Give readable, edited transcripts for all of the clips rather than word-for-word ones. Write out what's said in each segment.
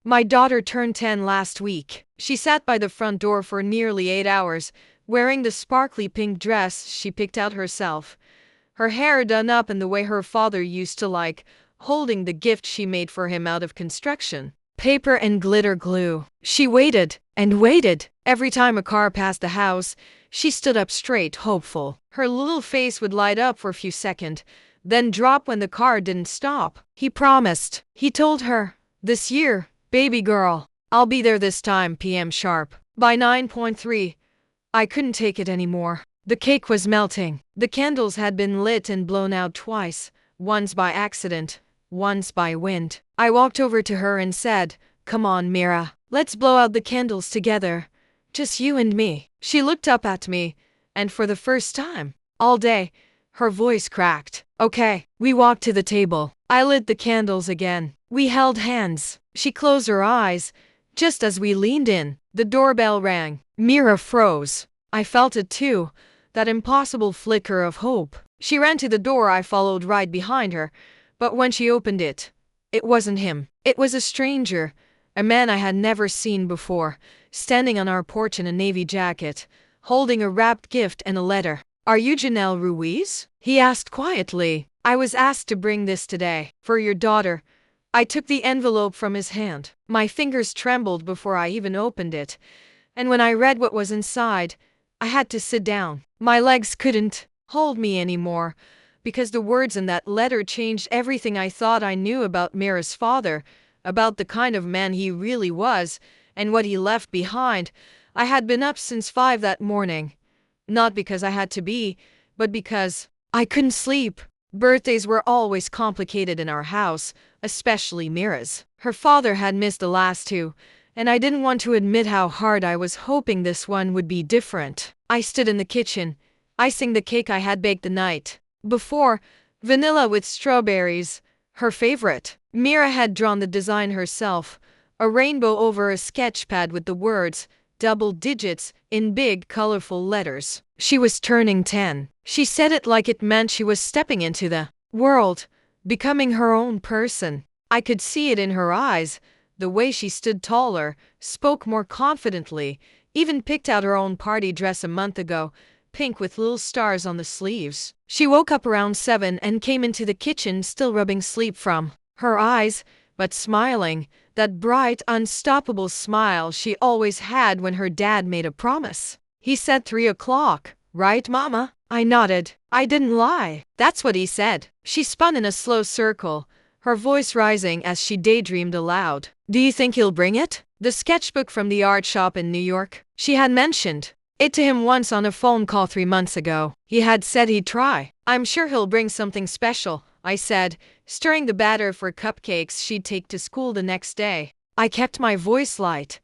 My daughter turned 10 last week. She sat by the front door for nearly 8 hours, wearing the sparkly pink dress she picked out herself. Her hair done up in the way her father used to like, holding the gift she made for him out of construction paper and glitter glue. She waited and waited. Every time a car passed the house, she stood up straight, hopeful. Her little face would light up for a few seconds, then drop when the car didn't stop. He promised. He told her, "This year, baby girl, I'll be there this time p.m. sharp." By 9:3, I couldn't take it anymore. The cake was melting. The candles had been lit and blown out twice, once by accident, once by wind. I walked over to her and said, "Come on, Mira, let's blow out the candles together. Just you and me." She looked up at me, and for the first time all day, her voice cracked. "Okay." We walked to the table. I lit the candles again. We held hands. She closed her eyes. Just as we leaned in, the doorbell rang. Mira froze. I felt it too, that impossible flicker of hope. She ran to the door. I followed right behind her, but when she opened it, it wasn't him. It was a stranger, a man I had never seen before, standing on our porch in a navy jacket, holding a wrapped gift and a letter. "Are you Janelle Ruiz?" he asked quietly. "I was asked to bring this today, for your daughter." I took the envelope from his hand. My fingers trembled before I even opened it, and when I read what was inside, I had to sit down. My legs couldn't hold me anymore, because the words in that letter changed everything I thought I knew about Mira's father, about the kind of man he really was, and what he left behind. I had been up since 5 that morning, not because I had to be, but because I couldn't sleep. Birthdays were always complicated in our house, especially Mira's. Her father had missed the last 2, and I didn't want to admit how hard I was hoping this one would be different. I stood in the kitchen, icing the cake I had baked the night before, vanilla with strawberries, her favorite. Mira had drawn the design herself, a rainbow over a sketch pad with the words, double digits, in big, colorful letters. She was turning 10. She said it like it meant she was stepping into the world, becoming her own person. I could see it in her eyes, the way she stood taller, spoke more confidently, even picked out her own party dress a month ago, pink with little stars on the sleeves. She woke up around 7 and came into the kitchen still rubbing sleep from her eyes, but smiling, that bright, unstoppable smile she always had when her dad made a promise. He said 3 o'clock, "Right, Mama?" I nodded. I didn't lie. That's what he said. She spun in a slow circle, her voice rising as she daydreamed aloud. "Do you think he'll bring it?" The sketchbook from the art shop in New York. She had mentioned it to him once on a phone call 3 months ago. He had said he'd try. "I'm sure he'll bring something special," I said, stirring the batter for cupcakes she'd take to school the next day. I kept my voice light,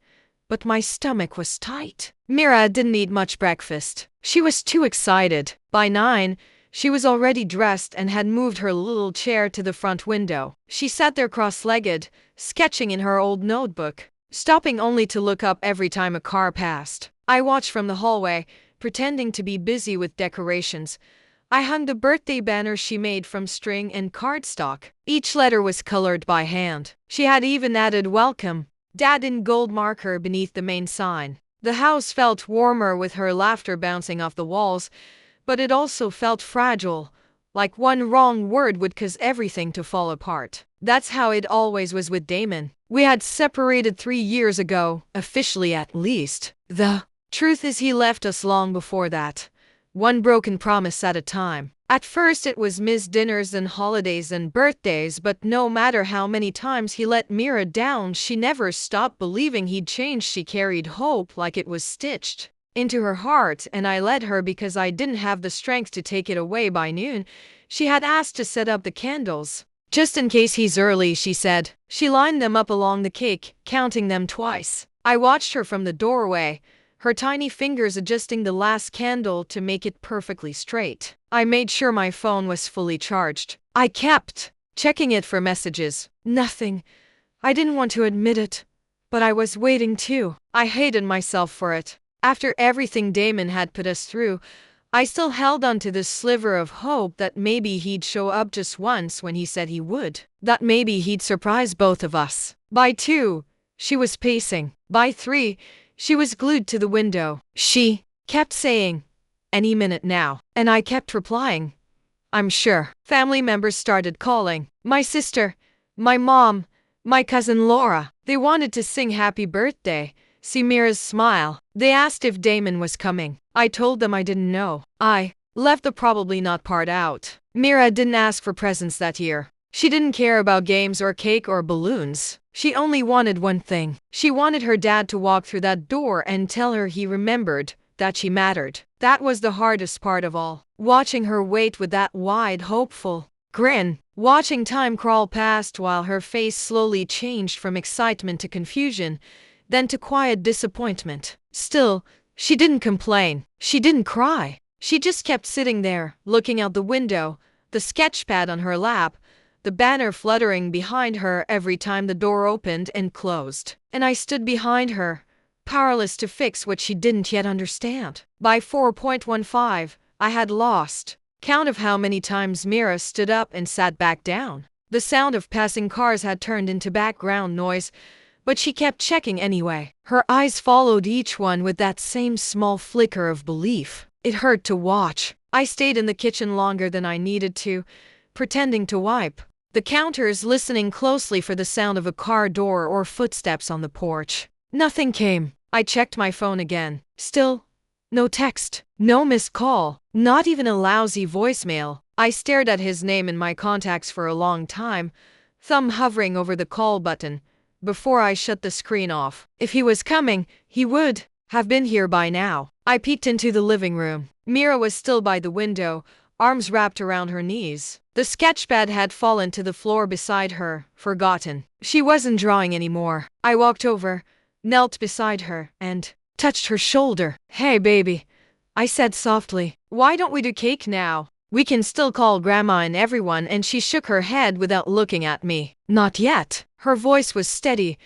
but my stomach was tight. Mira didn't eat much breakfast. She was too excited. By 9, she was already dressed and had moved her little chair to the front window. She sat there cross-legged, sketching in her old notebook, stopping only to look up every time a car passed. I watched from the hallway, pretending to be busy with decorations. I hung the birthday banner she made from string and cardstock. Each letter was colored by hand. She had even added "Welcome, Dad" in gold marker beneath the main sign. The house felt warmer with her laughter bouncing off the walls, but it also felt fragile, like one wrong word would cause everything to fall apart. That's how it always was with Damon. We had separated 3 years ago, officially at least. The truth is he left us long before that, one broken promise at a time. At first it was missed dinners and holidays and birthdays, but no matter how many times he let Mira down, she never stopped believing he'd change. She carried hope like it was stitched into her heart, and I let her because I didn't have the strength to take it away. By noon, she had asked to set up the candles. "Just in case he's early," she said. She lined them up along the cake, counting them twice. I watched her from the doorway, her tiny fingers adjusting the last candle to make it perfectly straight. I made sure my phone was fully charged. I kept checking it for messages. Nothing. I didn't want to admit it, but I was waiting too. I hated myself for it. After everything Damon had put us through, I still held on to this sliver of hope that maybe he'd show up just once when he said he would. That maybe he'd surprise both of us. By 2, she was pacing. By 3, she was glued to the window. She kept saying, "Any minute now." And I kept replying, "I'm sure." Family members started calling. My sister, my mom, my cousin Laura. They wanted to sing happy birthday, see Mira's smile. They asked if Damon was coming. I told them I didn't know. I left the probably not part out. Mira didn't ask for presents that year. She didn't care about games or cake or balloons. She only wanted one thing. She wanted her dad to walk through that door and tell her he remembered, that she mattered. That was the hardest part of all. Watching her wait with that wide, hopeful grin. Watching time crawl past while her face slowly changed from excitement to confusion, then to quiet disappointment. Still, she didn't complain. She didn't cry. She just kept sitting there, looking out the window, the sketchpad on her lap, the banner fluttering behind her every time the door opened and closed. And I stood behind her, powerless to fix what she didn't yet understand. By 4.15, I had lost count of how many times Mira stood up and sat back down. The sound of passing cars had turned into background noise, but she kept checking anyway. Her eyes followed each one with that same small flicker of belief. It hurt to watch. I stayed in the kitchen longer than I needed to, pretending to wipe the counters, listening closely for the sound of a car door or footsteps on the porch. Nothing came. I checked my phone again. Still, no text, no missed call, not even a lousy voicemail. I stared at his name in my contacts for a long time, thumb hovering over the call button, before I shut the screen off. If he was coming, he would have been here by now. I peeked into the living room. Mira was still by the window, arms wrapped around her knees. The sketchpad had fallen to the floor beside her, forgotten. She wasn't drawing anymore. I walked over, knelt beside her, and touched her shoulder. "Hey, baby," I said softly. "Why don't we do cake now? We can still call Grandma and everyone." And she shook her head without looking at me. "Not yet." Her voice was steady,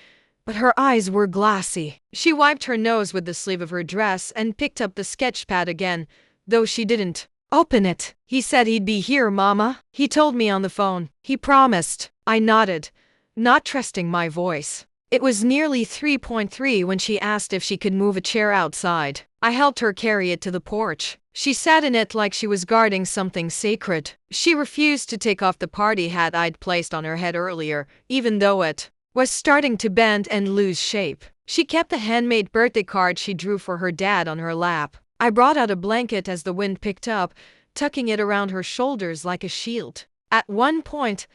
but her eyes were glassy. She wiped her nose with the sleeve of her dress and picked up the sketchpad again, though she didn't open it. "He said he'd be here, Mama. He told me on the phone. He promised." I nodded, not trusting my voice. It was nearly 3.3 when she asked if she could move a chair outside. I helped her carry it to the porch. She sat in it like she was guarding something sacred. She refused to take off the party hat I'd placed on her head earlier, even though it was starting to bend and lose shape. She kept the handmade birthday card she drew for her dad on her lap. I brought out a blanket as the wind picked up, tucking it around her shoulders like a shield. At one point,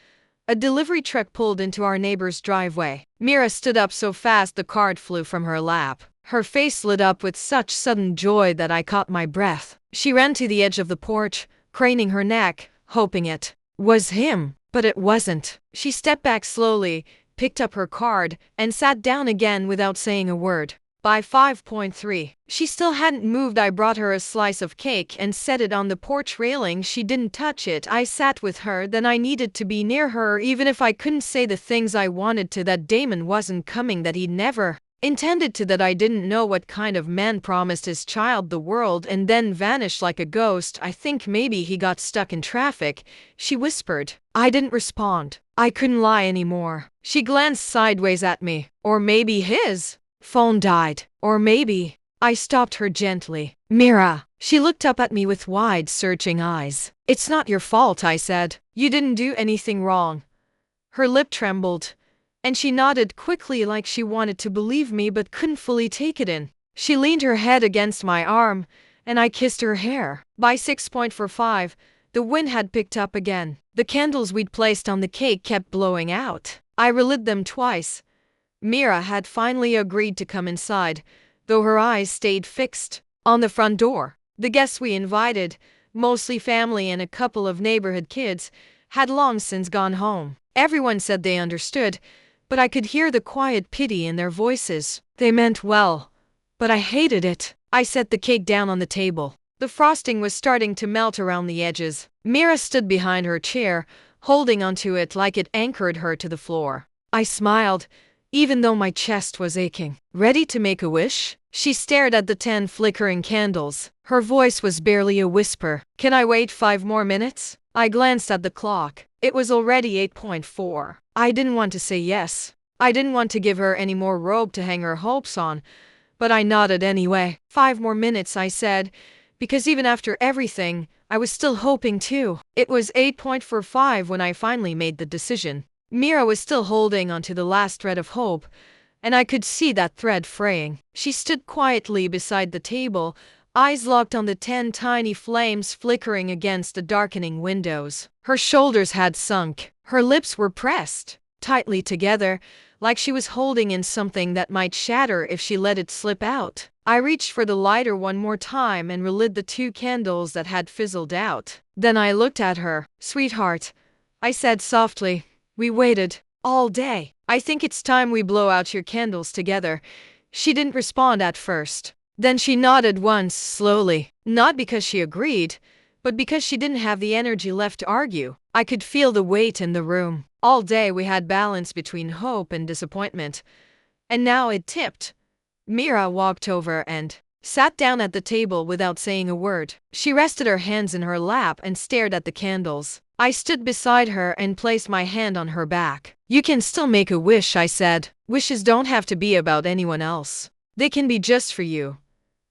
a delivery truck pulled into our neighbor's driveway. Mira stood up so fast the card flew from her lap. Her face lit up with such sudden joy that I caught my breath. She ran to the edge of the porch, craning her neck, hoping it was him, but it wasn't. She stepped back slowly, picked up her card, and sat down again without saying a word. By 5.3, she still hadn't moved. I brought her a slice of cake and set it on the porch railing. She didn't touch it. I sat with her, then I needed to be near her even if I couldn't say the things I wanted to, that Damon wasn't coming, that he never intended to, that I didn't know what kind of man promised his child the world and then vanished like a ghost. "I think maybe he got stuck in traffic," she whispered. I didn't respond. I couldn't lie anymore. She glanced sideways at me. Or maybe his phone died. Or maybe. I stopped her gently. "Mira." She looked up at me with wide, searching eyes. "It's not your fault," I said. "You didn't do anything wrong." Her lip trembled, and she nodded quickly like she wanted to believe me but couldn't fully take it in. She leaned her head against my arm, and I kissed her hair. By 6.45, the wind had picked up again. The candles we'd placed on the cake kept blowing out. I relit them twice. Mira had finally agreed to come inside, though her eyes stayed fixed on the front door. The guests we invited, mostly family and a couple of neighborhood kids, had long since gone home. Everyone said they understood, but I could hear the quiet pity in their voices. They meant well, but I hated it. I set the cake down on the table. The frosting was starting to melt around the edges. Mira stood behind her chair, holding onto it like it anchored her to the floor. I smiled, even though my chest was aching. "Ready to make a wish?" She stared at the 10 flickering candles. Her voice was barely a whisper. "Can I wait 5 more minutes?" I glanced at the clock. It was already 8.4. I didn't want to say yes. I didn't want to give her any more rope to hang her hopes on, but I nodded anyway. 5 more minutes, I said, because even after everything, I was still hoping too. It was 8:45 when I finally made the decision. Mira was still holding onto the last thread of hope, and I could see that thread fraying. She stood quietly beside the table, eyes locked on the 10 tiny flames flickering against the darkening windows. Her shoulders had sunk. Her lips were pressed tightly together, like she was holding in something that might shatter if she let it slip out. I reached for the lighter one more time and relit the 2 candles that had fizzled out. Then I looked at her. "Sweetheart," I said softly, "we waited all day. I think it's time we blow out your candles together." She didn't respond at first. Then she nodded once, slowly. Not because she agreed, but because she didn't have the energy left to argue. I could feel the weight in the room. All day we had balance between hope and disappointment, and now it tipped. Mira walked over and sat down at the table without saying a word. She rested her hands in her lap and stared at the candles. I stood beside her and placed my hand on her back. "You can still make a wish," I said. "Wishes don't have to be about anyone else. They can be just for you."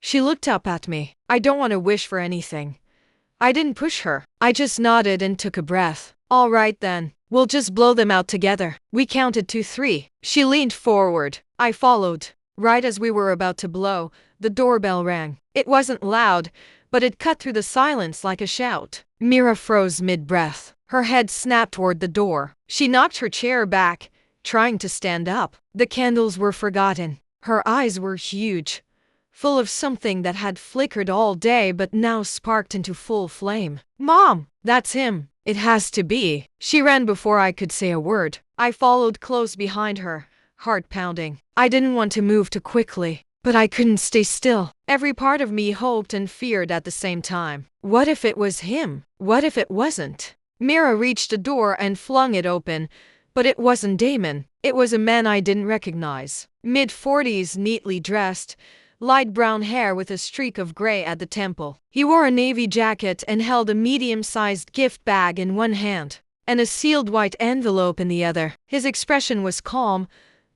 She looked up at me. "I don't want to wish for anything." I didn't push her. I just nodded and took a breath. "All right then. We'll just blow them out together." We counted to 3. She leaned forward. I followed. Right as we were about to blow, the doorbell rang. It wasn't loud, but it cut through the silence like a shout. Mira froze mid-breath. Her head snapped toward the door. She knocked her chair back, trying to stand up. The candles were forgotten. Her eyes were huge, full of something that had flickered all day but now sparked into full flame. "Mom, that's him. It has to be." She ran before I could say a word. I followed close behind her, heart pounding. I didn't want to move too quickly, but I couldn't stay still. Every part of me hoped and feared at the same time. What if it was him? What if it wasn't? Mira reached the door and flung it open, but it wasn't Damon. It was a man I didn't recognize. Mid-40s, neatly dressed, light brown hair with a streak of gray at the temple. He wore a navy jacket and held a medium-sized gift bag in one hand and a sealed white envelope in the other. His expression was calm,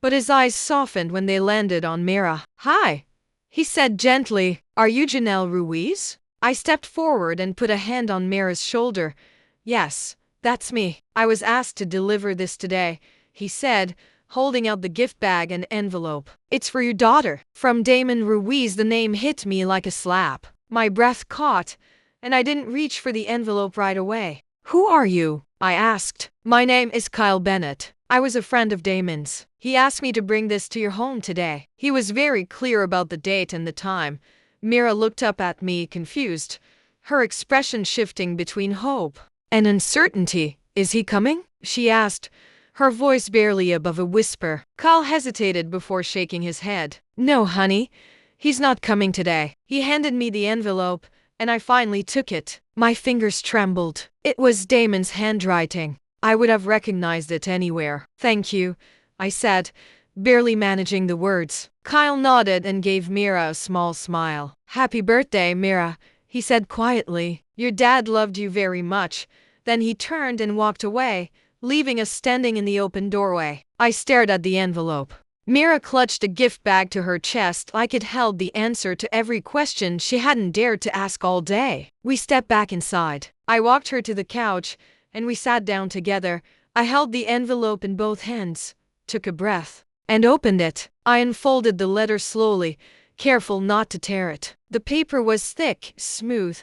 but his eyes softened when they landed on Mira. "Hi," he said gently. "Are you Janelle Ruiz?" I stepped forward and put a hand on Mira's shoulder. "Yes, that's me. I was asked to deliver this today," he said, holding out the gift bag and envelope. "It's for your daughter." From Damon Ruiz, the name hit me like a slap. My breath caught, and I didn't reach for the envelope right away. "Who are you?" I asked. "My name is Kyle Bennett. I was a friend of Damon's. He asked me to bring this to your home today." He was very clear about the date and the time. Mira looked up at me, confused, her expression shifting between hope and uncertainty. "Is he coming?" she asked, her voice barely above a whisper. Kyle hesitated before shaking his head. "No, honey, he's not coming today." He handed me the envelope, and I finally took it. My fingers trembled. It was Damon's handwriting. I would have recognized it anywhere. "Thank you," I said, barely managing the words. Kyle nodded and gave Mira a small smile. "Happy birthday, Mira," he said quietly. "Your dad loved you very much." Then he turned and walked away, leaving us standing in the open doorway. I stared at the envelope. Mira clutched the gift bag to her chest like it held the answer to every question she hadn't dared to ask all day. We stepped back inside. I walked her to the couch, and we sat down together. I held the envelope in both hands, took a breath, and opened it. I unfolded the letter slowly, careful not to tear it. The paper was thick, smooth,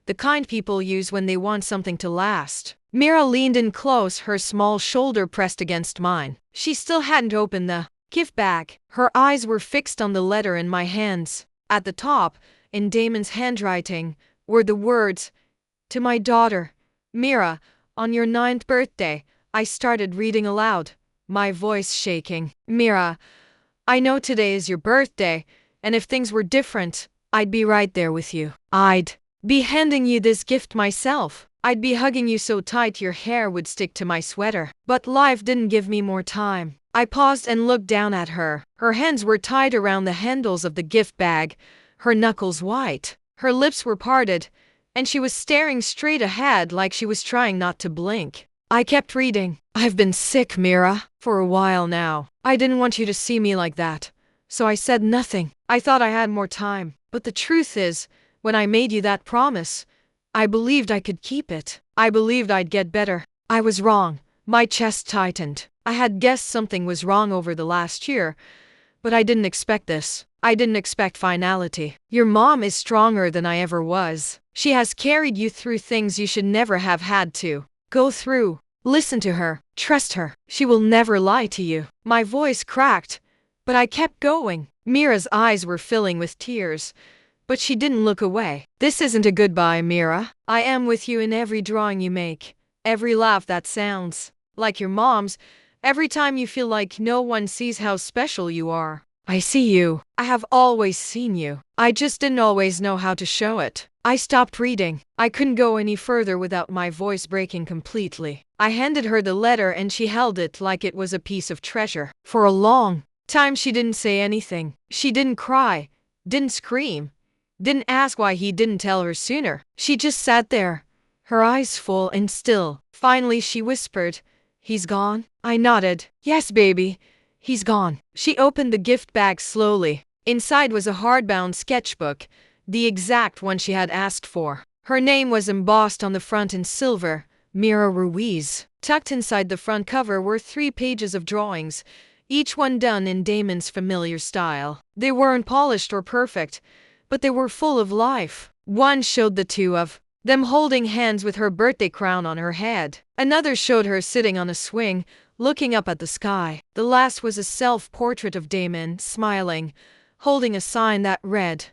the kind people use when they want something to last. Mira leaned in close, her small shoulder pressed against mine. She still hadn't opened the gift bag. Her eyes were fixed on the letter in my hands. At the top, in Damon's handwriting, were the words, "To my daughter, Mira, on your 9th birthday." I started reading aloud, my voice shaking. "Mira, I know today is your birthday, and if things were different, I'd be right there with you. I'd be handing you this gift myself. I'd be hugging you so tight your hair would stick to my sweater. But life didn't give me more time." I paused and looked down at her. Her hands were tied around the handles of the gift bag, her knuckles white. Her lips were parted, and she was staring straight ahead like she was trying not to blink. I kept reading. "I've been sick, Mira, for a while now. I didn't want you to see me like that, so I said nothing. I thought I had more time, but the truth is, when I made you that promise, I believed I could keep it. I believed I'd get better. I was wrong. My chest tightened. I had guessed something was wrong over the last year, but I didn't expect this. I didn't expect finality. Your mom is stronger than I ever was. She has carried you through things you should never have had to go through. Listen to her. Trust her. She will never lie to you. My voice cracked, but I kept going. Mira's eyes were filling with tears, but she didn't look away. This isn't a goodbye, Mira. I am with you in every drawing you make, every laugh that sounds like your mom's, every time you feel like no one sees how special you are. I see you. I have always seen you. I just didn't always know how to show it. I stopped reading. I couldn't go any further without my voice breaking completely. I handed her the letter and she held it like it was a piece of treasure. For a long time she didn't say anything. She didn't cry, didn't scream, didn't ask why he didn't tell her sooner. She just sat there, her eyes full and still. Finally she whispered, "He's gone?" I nodded. "Yes, baby. He's gone." She opened the gift bag slowly. Inside was a hardbound sketchbook, the exact one she had asked for. Her name was embossed on the front in silver, Mira Ruiz. Tucked inside the front cover were 3 pages of drawings, each one done in Damon's familiar style. They weren't polished or perfect, but they were full of life. One showed the two of them holding hands with her birthday crown on her head. Another showed her sitting on a swing, looking up at the sky. The last was a self-portrait of Damon, smiling, holding a sign that read,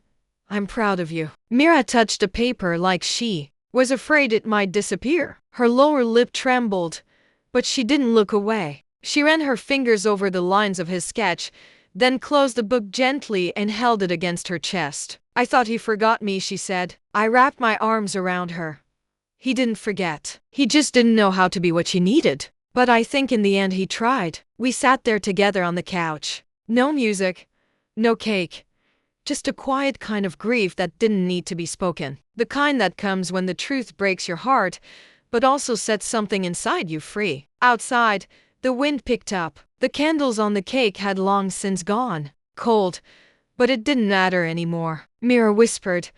"I'm proud of you." Mira touched the paper like she was afraid it might disappear. Her lower lip trembled, but she didn't look away. She ran her fingers over the lines of his sketch, then closed the book gently and held it against her chest. "I thought he forgot me," she said. I wrapped my arms around her. He didn't forget. He just didn't know how to be what she needed. But I think in the end he tried. We sat there together on the couch. No music, no cake. Just a quiet kind of grief that didn't need to be spoken. The kind that comes when the truth breaks your heart, but also sets something inside you free. Outside, the wind picked up. The candles on the cake had long since gone. Cold, but it didn't matter anymore. Mira whispered,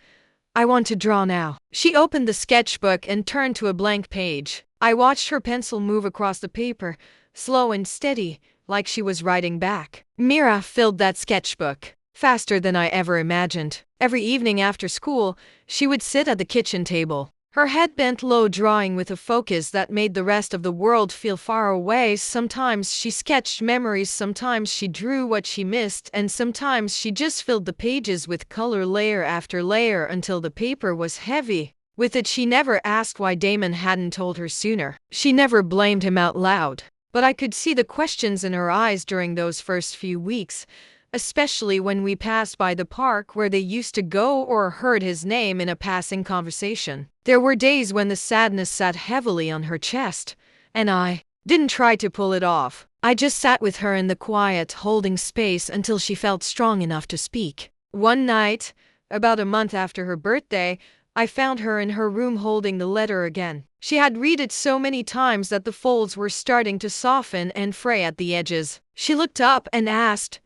"I want to draw now." She opened the sketchbook and turned to a blank page. I watched her pencil move across the paper, slow and steady, like she was writing back. Mira filled that sketchbook faster than I ever imagined. Every evening after school, she would sit at the kitchen table, her head bent low, drawing with a focus that made the rest of the world feel far away. Sometimes she sketched memories, sometimes she drew what she missed, and sometimes she just filled the pages with color layer after layer until the paper was heavy. With it, she never asked why Damon hadn't told her sooner. She never blamed him out loud. But I could see the questions in her eyes during those first few weeks, especially when we passed by the park where they used to go or heard his name in a passing conversation. There were days when the sadness sat heavily on her chest, and I didn't try to pull it off. I just sat with her in the quiet, holding space until she felt strong enough to speak. One night, about a month after her birthday, I found her in her room holding the letter again. She had read it so many times that the folds were starting to soften and fray at the edges. She looked up and asked,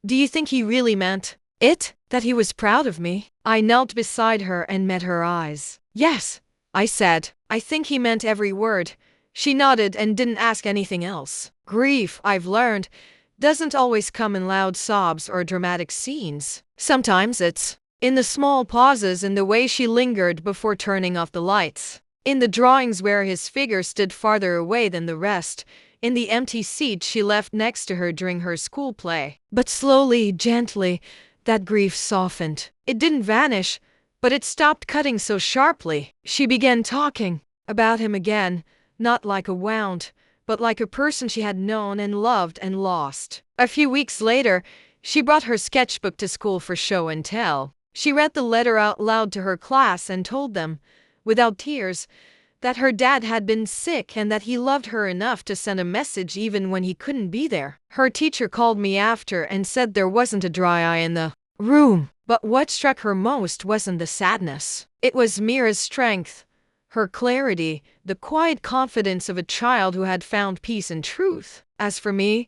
"Do you think he really meant it? That he was proud of me?" I knelt beside her and met her eyes. "Yes," I said. "I think he meant every word." She nodded and didn't ask anything else. Grief, I've learned, doesn't always come in loud sobs or dramatic scenes. Sometimes it's in the small pauses, in the way she lingered before turning off the lights, in the drawings where his figure stood farther away than the rest, in the empty seat she left next to her during her school play. But slowly, gently, that grief softened. It didn't vanish, but it stopped cutting so sharply. She began talking about him again, not like a wound, but like a person she had known and loved and lost. A few weeks later, she brought her sketchbook to school for show and tell. She read the letter out loud to her class and told them, without tears, that her dad had been sick and that he loved her enough to send a message even when he couldn't be there. Her teacher called me after and said there wasn't a dry eye in the room. But what struck her most wasn't the sadness. It was Mira's strength, her clarity, the quiet confidence of a child who had found peace and truth. As for me,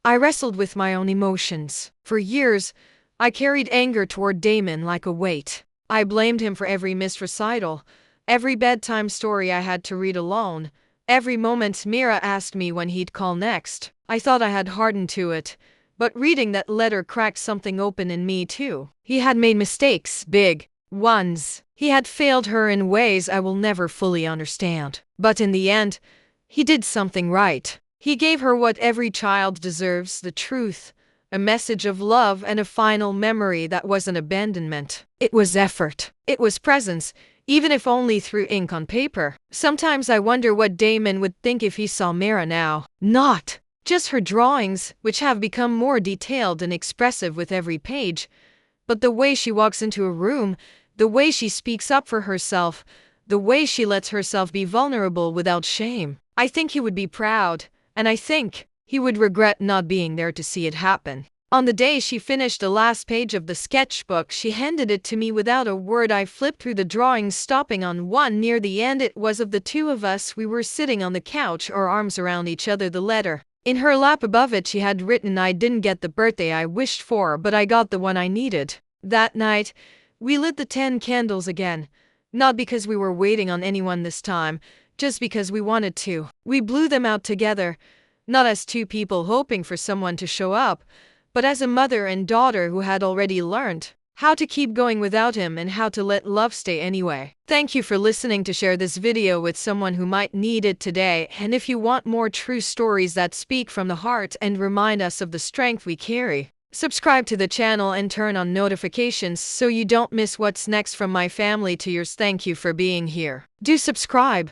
I wrestled with my own emotions. For years, I carried anger toward Damon like a weight. I blamed him for every missed recital, every bedtime story I had to read alone, every moment Mira asked me when he'd call next. I thought I had hardened to it, but reading that letter cracked something open in me too. He had made mistakes, big ones. He had failed her in ways I will never fully understand. But in the end, he did something right. He gave her what every child deserves, the truth, a message of love, and a final memory that wasn't abandonment. It was effort. It was presence, even if only through ink on paper. Sometimes I wonder what Damon would think if he saw Mira now. Not just her drawings, which have become more detailed and expressive with every page, but the way she walks into a room, the way she speaks up for herself, the way she lets herself be vulnerable without shame. I think he would be proud, and I think he would regret not being there to see it happen. On the day she finished the last page of the sketchbook, she handed it to me without a word. I flipped through the drawings, stopping on one near the end. It was of the two of us. We were sitting on the couch, our arms around each other, the letter in her lap. Above it she had written, "I didn't get the birthday I wished for, but I got the one I needed." That night, we lit the 10 candles again. Not because we were waiting on anyone this time, just because we wanted to. We blew them out together, not as two people hoping for someone to show up, but as a mother and daughter who had already learned how to keep going without him and how to let love stay anyway. Thank you for listening. To share this video with someone who might need it today, and if you want more true stories that speak from the heart and remind us of the strength we carry, subscribe to the channel and turn on notifications so you don't miss what's next from my family to yours. Thank you for being here. Do subscribe.